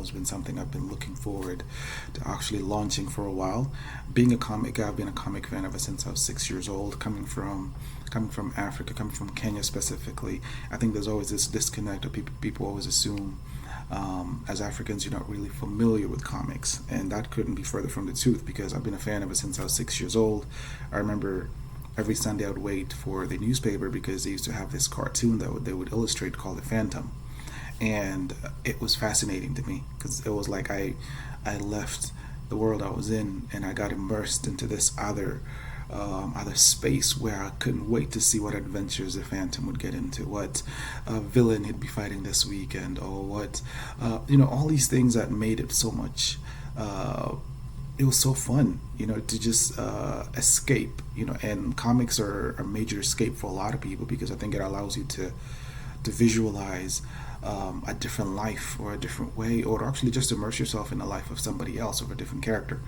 has been something I've been looking forward to actually launching for a while. Being a comic guy, I've been a comic fan ever since I was 6 years old. Coming from Africa, coming from Kenya specifically, I think there's always this disconnect of people always assume as Africans, you're not really familiar with comics, and that couldn't be further from the truth because I've been a fan ever since I was 6 years old. I remember every Sunday I would wait for the newspaper because they used to have this cartoon that they would illustrate called The Phantom, and it was fascinating to me because it was like I left the world I was in and I got immersed into this other space where I couldn't wait to see what adventures the Phantom would get into, what villain he'd be fighting this weekend, or what all these things that made it so much. It was so fun, to just escape, and comics are a major escape for a lot of people because I think it allows you to visualize a different life or a different way, or to actually just immerse yourself in the life of somebody else, of a different character.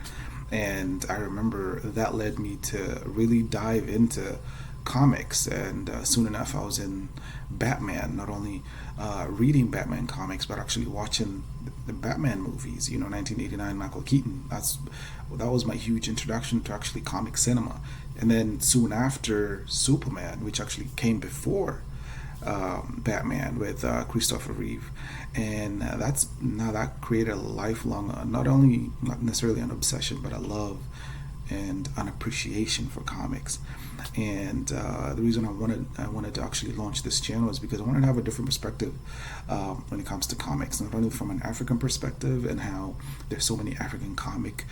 And I remember that led me to really dive into comics, and soon enough I was in Batman, not only reading Batman comics but actually watching the Batman movies, 1989 Michael Keaton. That was my huge introduction to actually comic cinema. And then soon after, Superman, which actually came before Batman with Christopher Reeve, and that created a lifelong, not necessarily an obsession, but a love and an appreciation for comics. And the reason I wanted to actually launch this channel is because I wanted to have a different perspective when it comes to comics, not only from an African perspective and how there's so many African comic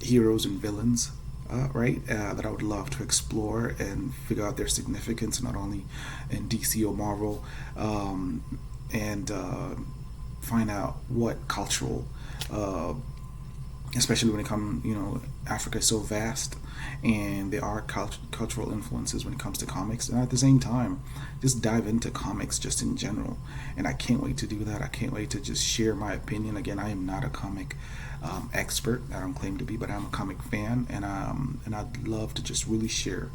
heroes and villains, that I would love to explore and figure out their significance, not only in DC or Marvel, and find out what cultural, especially when it comes, Africa is so vast, and there are cultural influences when it comes to comics, and at the same time, just dive into comics just in general. And I can't wait to do that. I can't wait to just share my opinion. Again, I am not a comic expert. I don't claim to be, but I'm a comic fan, and I'd love to just really share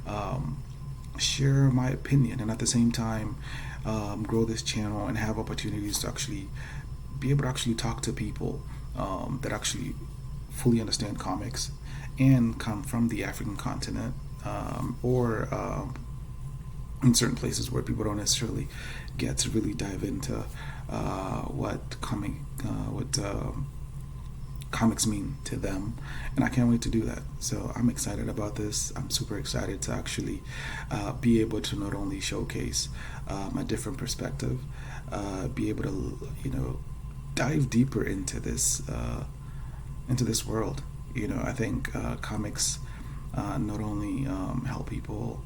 my opinion, and at the same time grow this channel and have opportunities to actually be able to actually talk to people that actually fully understand comics and come from the African continent, or in certain places where people don't necessarily get to really dive into what comics mean to them. And I can't wait to do that. So I'm excited about this. I'm super excited to actually be able to not only showcase a different perspective, be able to dive deeper into this world. I think comics not only help people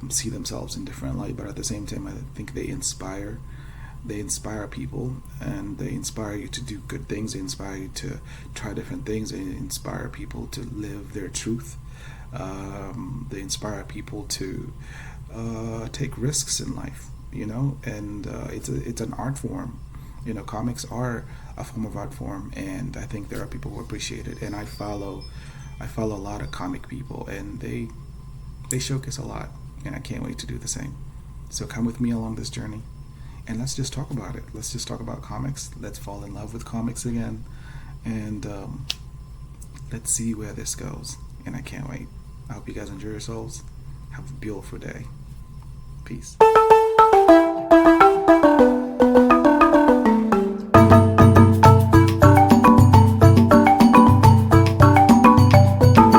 see themselves in different light, but at the same time I think they inspire people, and they inspire you to do good things. They inspire you to try different things. They inspire people to live their truth. They inspire people to take risks in life, and it's an art form. Comics are a form of art form, and I think there are people who appreciate it. And I follow a lot of comic people, and they showcase a lot, and I can't wait to do the same. So come with me along this journey, and let's just talk about it. Let's just talk about comics. Let's fall in love with comics again, and let's see where this goes. And I can't wait. I hope you guys enjoy yourselves. Have a beautiful day. Peace.